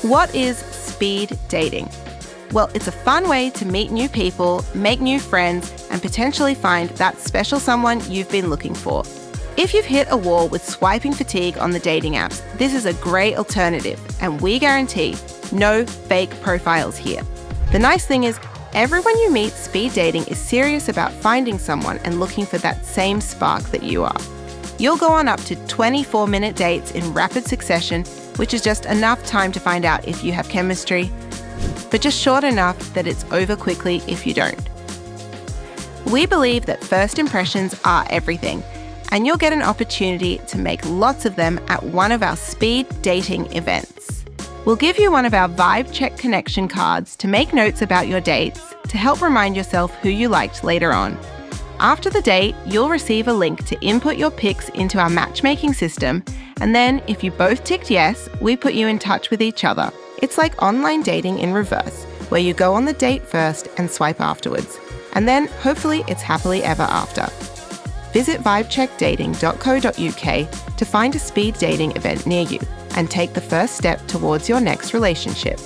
What is speed dating? Well, it's a fun way to meet new people, make new friends, and potentially find that special someone you've been looking for. If you've hit a wall with swiping fatigue on the dating apps, this is a great alternative, and we guarantee no fake profiles here. The nice thing is, everyone you meet speed dating is serious about finding someone and looking for that same spark that you are. You'll go on up to 24-minute dates in rapid succession, which is just enough time to find out if you have chemistry, but just short enough that it's over quickly if you don't. We believe that first impressions are everything, and you'll get an opportunity to make lots of them at one of our speed dating events. We'll give you one of our Vibe Check connection cards to make notes about your dates to help remind yourself who you liked later on. After the date, you'll receive a link to input your pics into our matchmaking system, and then if you both ticked yes, we put you in touch with each other. It's like online dating in reverse, where you go on the date first and swipe afterwards, and then hopefully it's happily ever after. Visit vibecheckdating.co.uk to find a speed dating event near you and take the first step towards your next relationship.